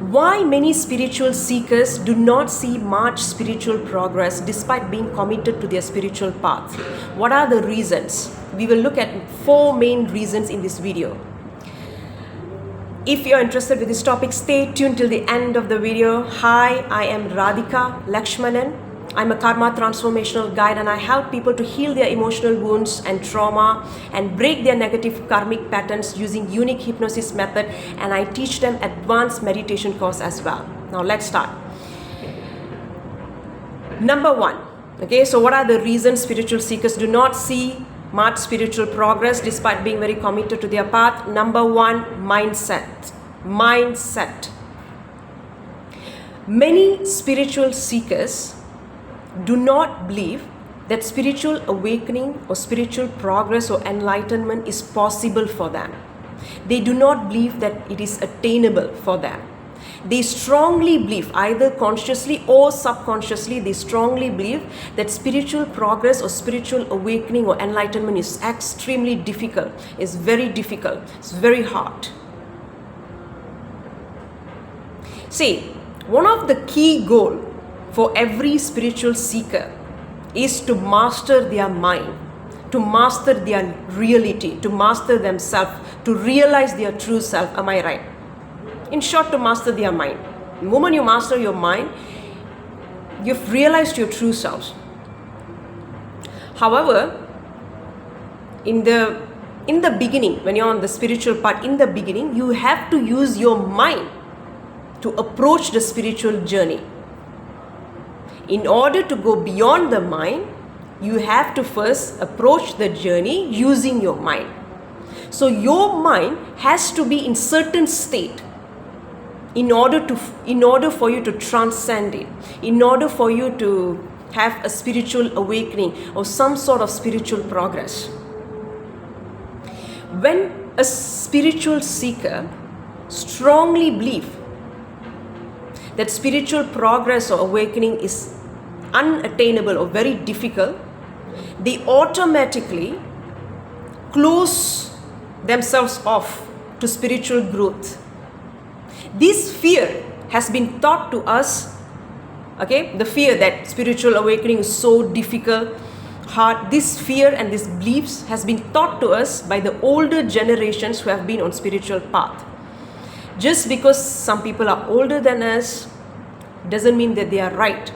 Why many spiritual seekers do not see much spiritual progress despite being committed to their spiritual path? What are the reasons? We will look at 4 main reasons in this video. If you're interested with this topic, stay tuned till the end of the video. Hi, I am Radhika Lakshmanan. I'm a karma transformational guide and I help people to heal their emotional wounds and trauma and break their negative karmic patterns using unique hypnosis method, and I teach them advanced meditation course as well. Now let's start. Number 1. Okay, so what are the reasons spiritual seekers do not see much spiritual progress despite being very committed to their path? Number 1, mindset. Mindset. Many spiritual seekers do not believe that spiritual awakening or spiritual progress or enlightenment is possible for them. They do not believe that it is attainable for them. They strongly believe, either consciously or subconsciously, they strongly believe that spiritual progress or spiritual awakening or enlightenment is extremely difficult, is very difficult, it's very hard. See, one of the key goals for every spiritual seeker is to master their mind, to master their reality, to master themselves, to realize their true self. Am I right? In short, to master their mind. The moment you master your mind, you've realized your true self. However, in the beginning, when you're on the spiritual path, in the beginning, you have to use your mind to approach the spiritual journey. In order to go beyond the mind, you have to first approach the journey using your mind. So your mind has to be in certain state in order for you to transcend it, in order for you to have a spiritual awakening or some sort of spiritual progress. When a spiritual seeker strongly believes that spiritual progress or awakening is unattainable or very difficult, they automatically close themselves off to spiritual growth. This fear has been taught to us, okay, the fear that spiritual awakening is so difficult, hard. This fear and these beliefs has been taught to us by the older generations who have been on spiritual path. Just because some people are older than us doesn't mean that they are right.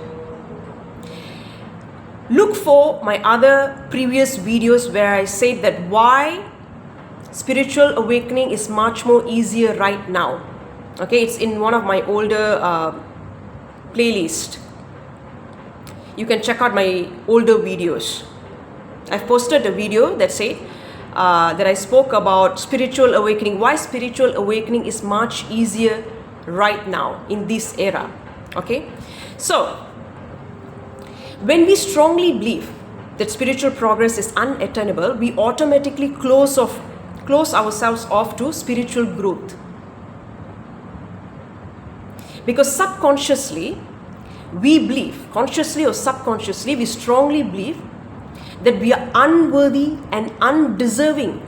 Look for my other previous videos where I said that why spiritual awakening is much more easier right now. Okay, it's in one of my older playlists. You can check out my older videos. I've posted a video that said that I spoke about spiritual awakening, why spiritual awakening is much easier right now in this era. Okay, so when we strongly believe that spiritual progress is unattainable, we automatically close ourselves off to spiritual growth. Because subconsciously, we believe, consciously or subconsciously, we strongly believe that we are unworthy and undeserving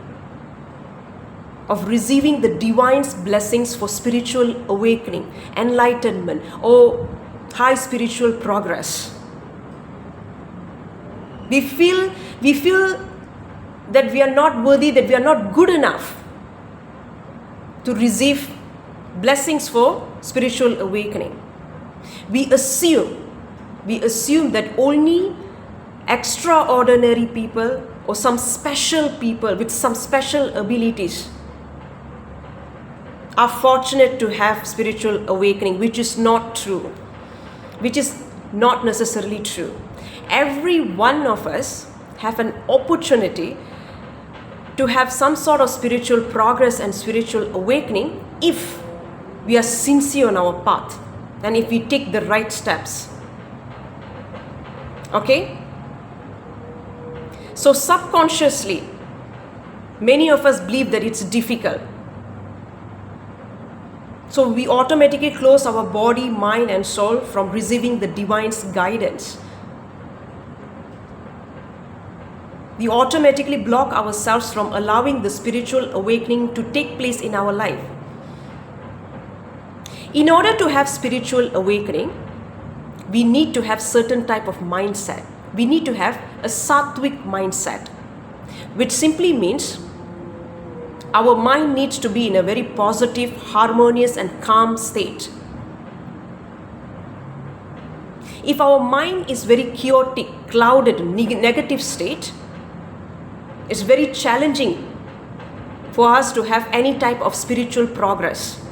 of receiving the divine's blessings for spiritual awakening, enlightenment, or high spiritual progress. We feel that we are not worthy, that we are not good enough to receive blessings for spiritual awakening. We assume that only extraordinary people or some special people with some special abilities are fortunate to have spiritual awakening, which is not true, which is not necessarily true. Every one of us have an opportunity to have some sort of spiritual progress and spiritual awakening if we are sincere on our path and if we take the right steps. Okay? So subconsciously, many of us believe that it's difficult. So we automatically close our body, mind and soul from receiving the divine's guidance. We automatically block ourselves from allowing the spiritual awakening to take place in our life. In order to have spiritual awakening, we need to have certain type of mindset. We need to have a sattvic mindset, which simply means our mind needs to be in a very positive, harmonious and calm state. If our mind is very chaotic, clouded, negative state, it's very challenging for us to have any type of spiritual progress.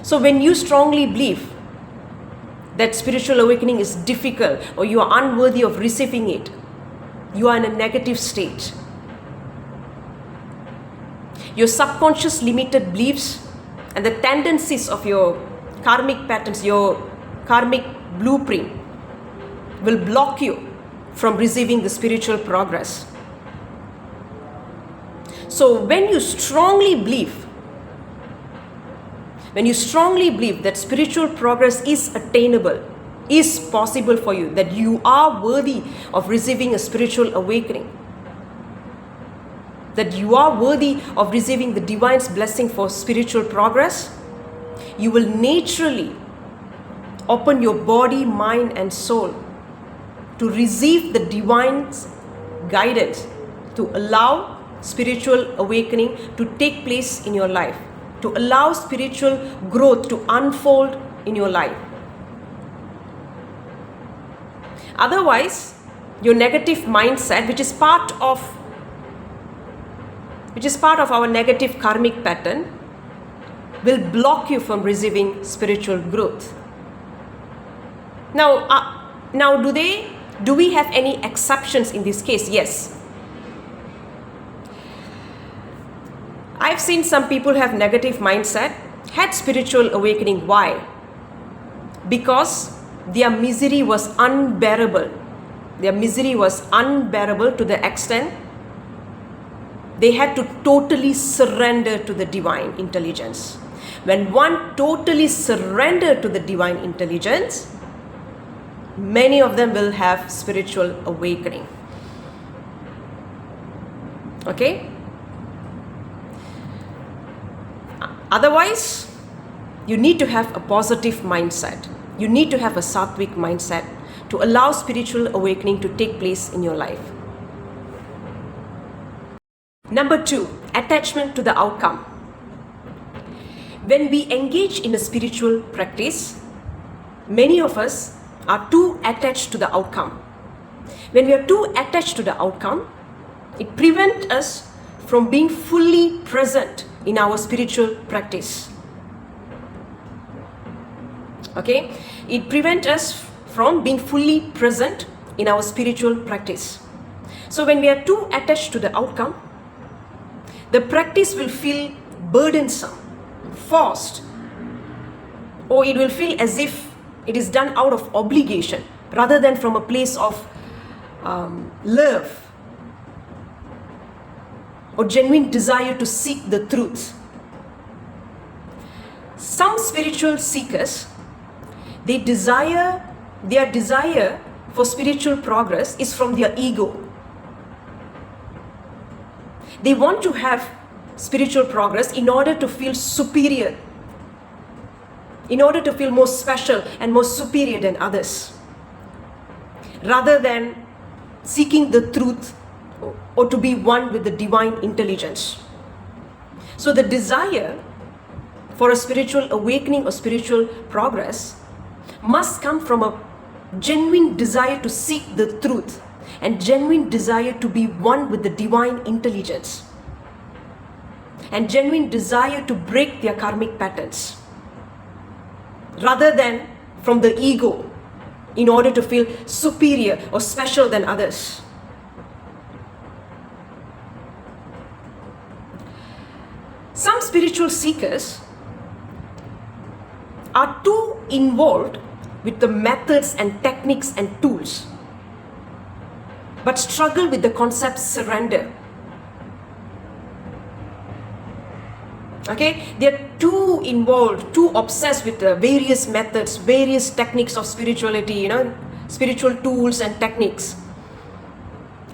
So when you strongly believe that spiritual awakening is difficult or you are unworthy of receiving it, you are in a negative state. Your subconscious limited beliefs and the tendencies of your karmic patterns, your karmic blueprint will block you from receiving the spiritual progress. So when you strongly believe that spiritual progress is attainable, is possible for you, that you are worthy of receiving a spiritual awakening, that you are worthy of receiving the divine's blessing for spiritual progress, you will naturally open your body, mind and soul to receive the divine's guidance, to allow spiritual awakening to take place in your life, to allow spiritual growth to unfold in your life. Otherwise, your negative mindset, which is part of our negative karmic pattern, will block you from receiving spiritual growth. Now, do we have any exceptions in this case? Yes. I've seen some people have negative mindset, had spiritual awakening. Why? Because their misery was unbearable. Their misery was unbearable to the extent they had to totally surrender to the divine intelligence. When one totally surrenders to the divine intelligence, many of them will have spiritual awakening. Okay? Otherwise, you need to have a positive mindset. You need to have a sattvic mindset to allow spiritual awakening to take place in your life. Number 2, attachment to the outcome. When we engage in a spiritual practice, many of us are too attached to the outcome. When we are too attached to the outcome, it prevents us from being fully present in our spiritual practice. Okay? It prevents us from being fully present in our spiritual practice. So when we are too attached to the outcome, the practice will feel burdensome, forced, or it will feel as if it is done out of obligation rather than from a place of love or genuine desire to seek the truth. Some spiritual seekers, their desire for spiritual progress is from their ego. They want to have spiritual progress in order to feel superior, in order to feel more special and more superior than others, rather than seeking the truth or to be one with the divine intelligence. So the desire for a spiritual awakening or spiritual progress must come from a genuine desire to seek the truth and genuine desire to be one with the divine intelligence and genuine desire to break their karmic patterns, rather than from the ego in order to feel superior or special than others. Some spiritual seekers are too involved with the methods and techniques and tools, but struggle with the concept surrender. Okay, they are too involved, too obsessed with the various methods, various techniques of spirituality, spiritual tools and techniques.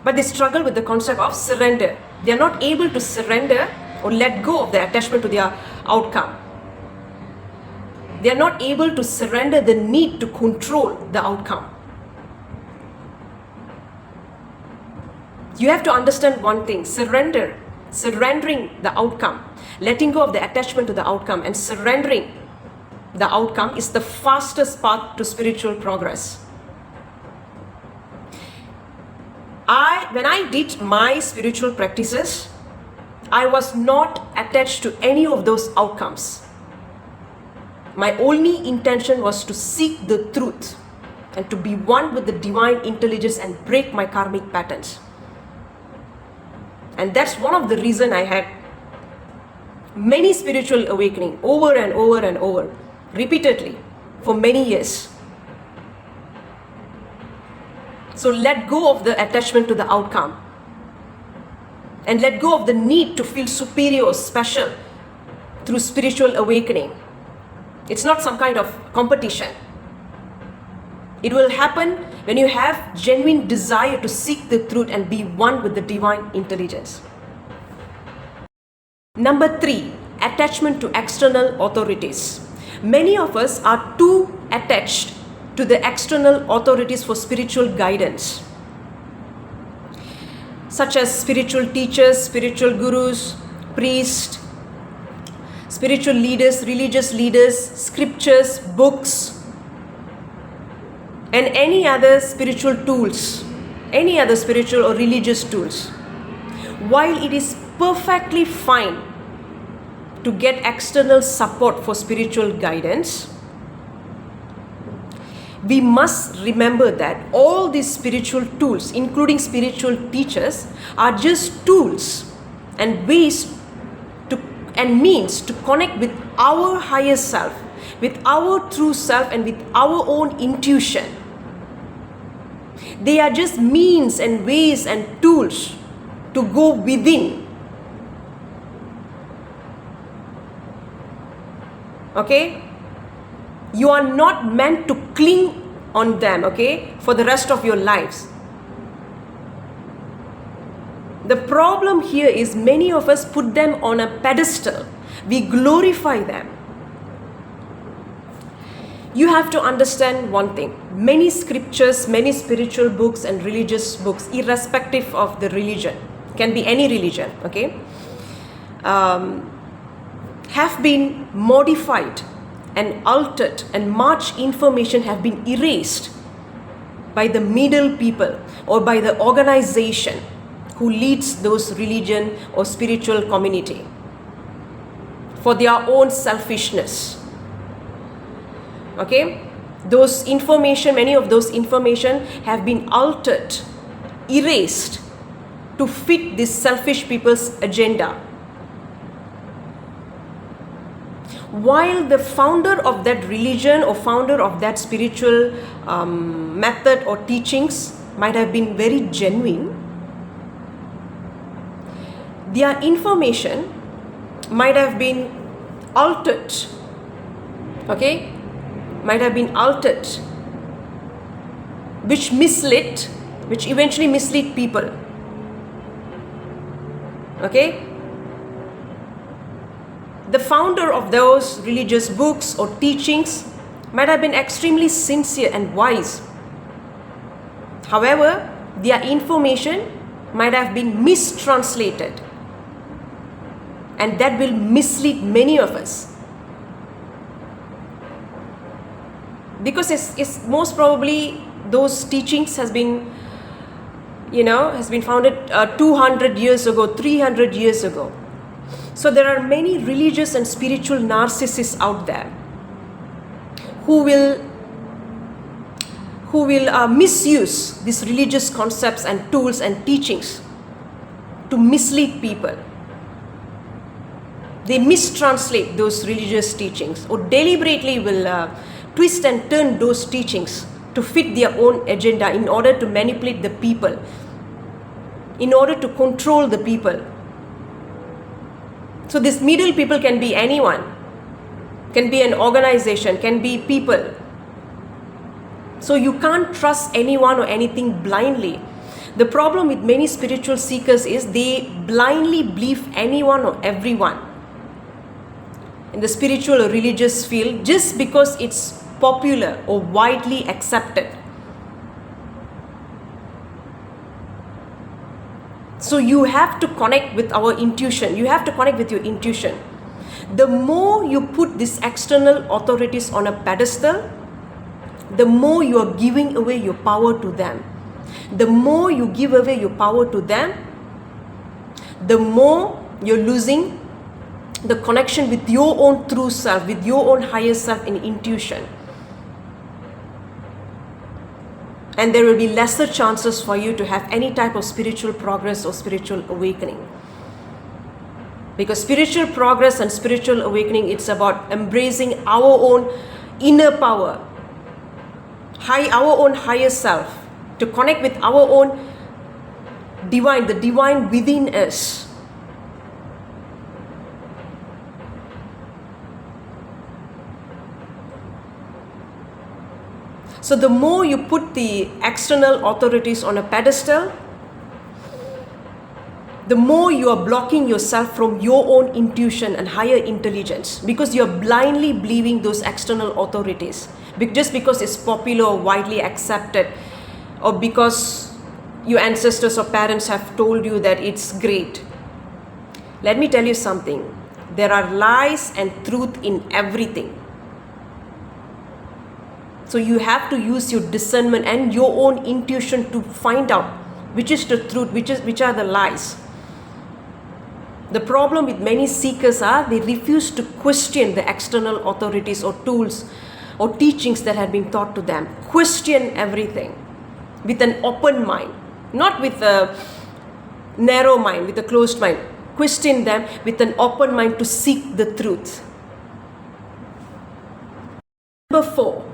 But they struggle with the concept of surrender. They are not able to surrender or let go of their attachment to their outcome. They are not able to surrender the need to control the outcome. You have to understand one thing: surrendering the outcome, letting go of the attachment to the outcome and surrendering the outcome is the fastest path to spiritual progress. When I did my spiritual practices, I was not attached to any of those outcomes. My only intention was to seek the truth and to be one with the divine intelligence and break my karmic patterns. And that's one of the reasons I had many spiritual awakening over and over and over, repeatedly, for many years. So let go of the attachment to the outcome and let go of the need to feel superior or special through spiritual awakening. It's not some kind of competition. It will happen when you have genuine desire to seek the truth and be one with the divine intelligence. Number 3, attachment to external authorities. Many of us are too attached to the external authorities for spiritual guidance, such as spiritual teachers, spiritual gurus, priests, spiritual leaders, religious leaders, scriptures, books, and any other spiritual tools, any other spiritual or religious tools. While it is perfectly fine to get external support for spiritual guidance, we must remember that all these spiritual tools, including spiritual teachers, are just tools and ways to and means to connect with our higher self, with our true self, and with our own intuition. They are just means and ways and tools to go within. Okay? You are not meant to cling on them, okay, for the rest of your lives. The problem here is many of us put them on a pedestal. We glorify them. You have to understand one thing. Many scriptures, many spiritual books and religious books, irrespective of the religion, can be any religion, okay, have been modified and altered, and much information have been erased by the middle people or by the organization who leads those religion or spiritual community for their own selfishness. Okay, those information, many of those information have been altered, erased to fit this selfish people's agenda. While the founder of that religion or founder of that spiritual method or teachings might have been very genuine, their information might have been altered, okay, might have been altered, which eventually mislead people, okay. The founder of those religious books or teachings might have been extremely sincere and wise. However, their information might have been mistranslated, and that will mislead many of us. Because it's most probably those teachings has been founded 200 years ago, 300 years ago. So there are many religious and spiritual narcissists out there who will misuse these religious concepts and tools and teachings to mislead people. They mistranslate those religious teachings or deliberately will twist and turn those teachings to fit their own agenda in order to manipulate the people, in order to control the people. So these middle people can be anyone, can be an organization, can be people. So you can't trust anyone or anything blindly. The problem with many spiritual seekers is they blindly believe anyone or everyone. in the spiritual or religious field just because it's popular or widely accepted. So you have to connect with our intuition. You have to connect with your intuition. The more you put these external authorities on a pedestal, the more you are giving away your power to them. The more you give away your power to them, the more you're losing the connection with your own true self, with your own higher self and intuition. And there will be lesser chances for you to have any type of spiritual progress or spiritual awakening. Because spiritual progress and spiritual awakening, it's about embracing our own inner power, our own higher self, to connect with our own divine, the divine within us. So the more you put the external authorities on a pedestal, the more you are blocking yourself from your own intuition and higher intelligence, because you are blindly believing those external authorities just because it's popular or widely accepted, or because your ancestors or parents have told you that it's great. Let me tell you something. There are lies and truth in everything. So you have to use your discernment and your own intuition to find out which is the truth, which are the lies. The problem with many seekers are they refuse to question the external authorities or tools or teachings that have been taught to them. Question everything with an open mind, not with a narrow mind, with a closed mind. Question them with an open mind to seek the truth. Number 4.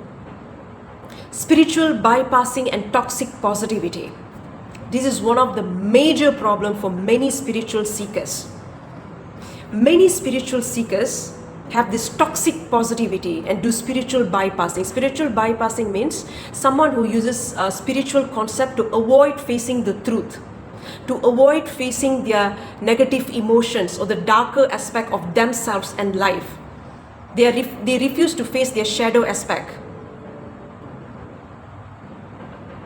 Spiritual bypassing and toxic positivity. This is one of the major problems for many spiritual seekers. Many spiritual seekers have this toxic positivity and do spiritual bypassing. Spiritual bypassing means someone who uses a spiritual concept to avoid facing the truth, to avoid facing their negative emotions or the darker aspect of themselves and life. They refuse to face their shadow aspect.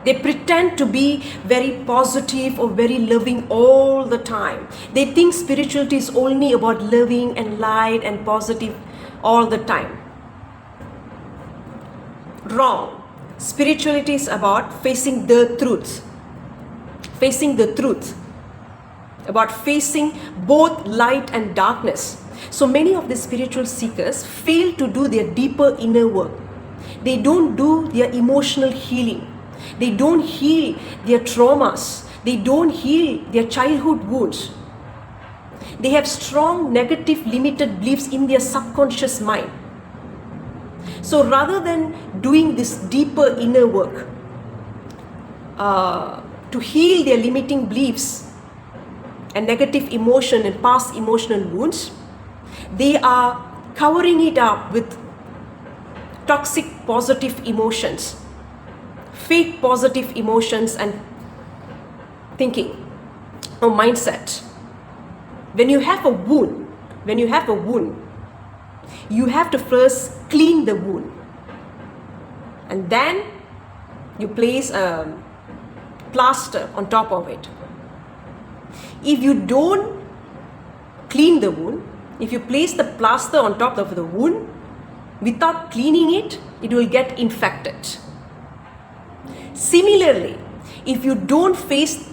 They pretend to be very positive or very loving all the time. They think spirituality is only about loving and light and positive all the time. Wrong. Spirituality is about facing the truth. Facing the truth. About facing both light and darkness. So many of the spiritual seekers fail to do their deeper inner work. They don't do their emotional healing. They don't heal their traumas. They don't heal their childhood wounds. They have strong negative limited beliefs in their subconscious mind. So rather than doing this deeper inner work to heal their limiting beliefs and negative emotion and past emotional wounds, they are covering it up with toxic positive emotions, fake positive emotions and thinking or mindset. When you have a wound, you have to first clean the wound, and then you place a plaster on top of it. If you don't clean the wound, if you place the plaster on top of the wound without cleaning it, it will get infected. Similarly, if you don't face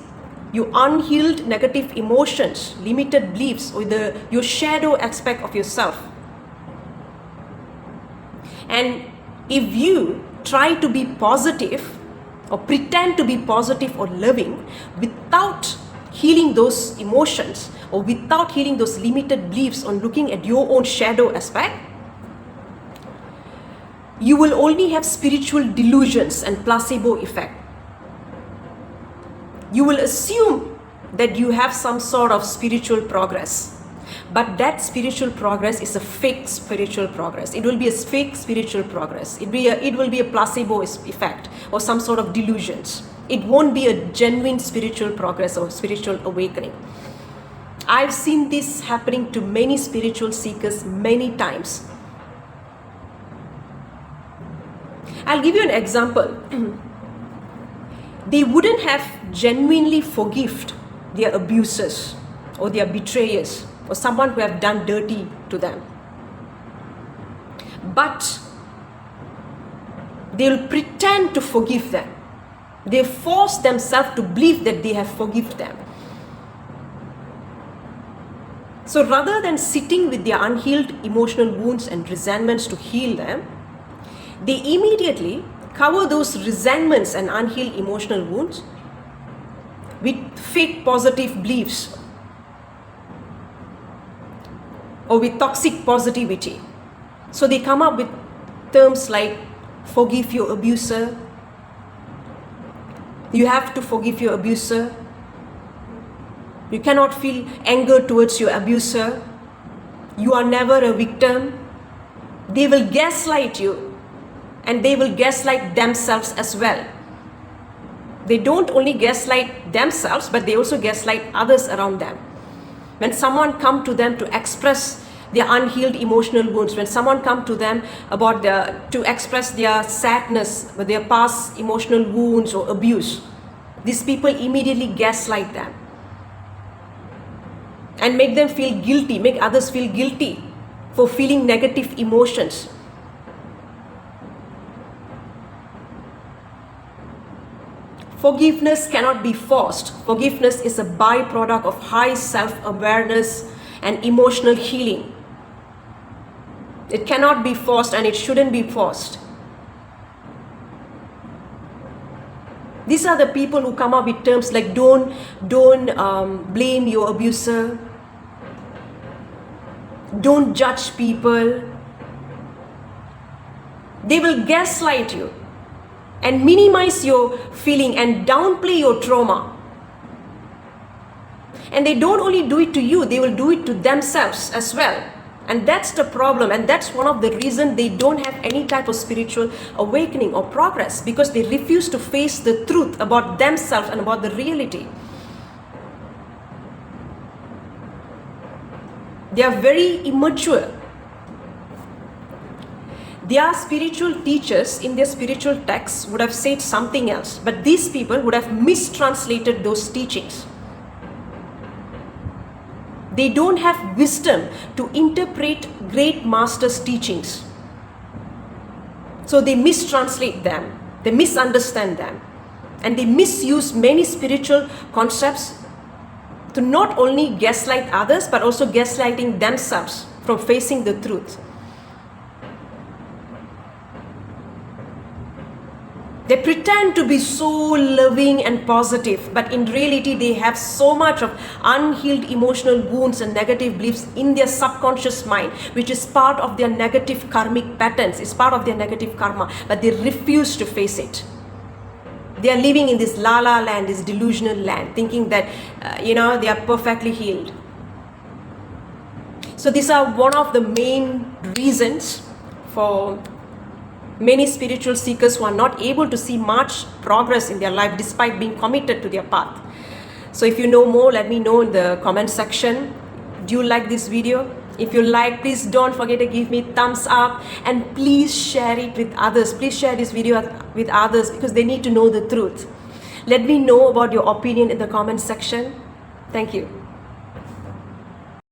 your unhealed negative emotions, limited beliefs, or your shadow aspect of yourself, and if you try to be positive or pretend to be positive or loving without healing those emotions or without healing those limited beliefs on looking at your own shadow aspect, you will only have spiritual delusions and placebo effect. You will assume that you have some sort of spiritual progress, but that spiritual progress is a fake spiritual progress. It will be a fake spiritual progress. It will be a placebo effect or some sort of delusions. It won't be a genuine spiritual progress or spiritual awakening. I've seen this happening to many spiritual seekers many times. I'll give you an example. They wouldn't have genuinely forgiven their abusers or their betrayers or someone who have done dirty to them. But they'll pretend to forgive them. They force themselves to believe that they have forgiven them. So rather than sitting with their unhealed emotional wounds and resentments to heal them, they immediately cover those resentments and unhealed emotional wounds with fake positive beliefs or with toxic positivity. So they come up with terms like forgive your abuser, you have to forgive your abuser, you cannot feel anger towards your abuser, you are never a victim. They will gaslight you, and they will gaslight themselves as well. They don't only gaslight themselves, but they also gaslight others around them. When someone comes to them to express their unhealed emotional wounds, when someone comes to them to express their sadness, their past emotional wounds or abuse, these people immediately gaslight them and make them feel guilty, make others feel guilty for feeling negative emotions. Forgiveness cannot be forced. Forgiveness is a byproduct of high self-awareness and emotional healing. It cannot be forced, and it shouldn't be forced. These are the people who come up with terms like don't blame your abuser, don't judge people. They will gaslight you and minimize your feeling and downplay your trauma. And they don't only do it to you, they will do it to themselves as well. And that's the problem, and that's one of the reasons they don't have any type of spiritual awakening or progress, because they refuse to face the truth about themselves and about the reality. They are very immature. Their spiritual teachers in their spiritual texts would have said something else, but these people would have mistranslated those teachings. They don't have wisdom to interpret great masters' teachings. So they mistranslate them, they misunderstand them, and they misuse many spiritual concepts to not only gaslight others, but also gaslighting themselves from facing the truth. They pretend to be so loving and positive, but in reality they have so much of unhealed emotional wounds and negative beliefs in their subconscious mind, which is part of their negative karmic patterns, is part of their negative karma, but they refuse to face it. They are living in this la-la land, this delusional land, thinking that, they are perfectly healed. So these are one of the main reasons for many spiritual seekers who are not able to see much progress in their life despite being committed to their path. So if you know more, let me know in the comment section. Do you like this video? If you like, please don't forget to give me thumbs up, and please share it with others. Please share this video with others, because they need to know the truth. Let me know about your opinion in the comment section. Thank you.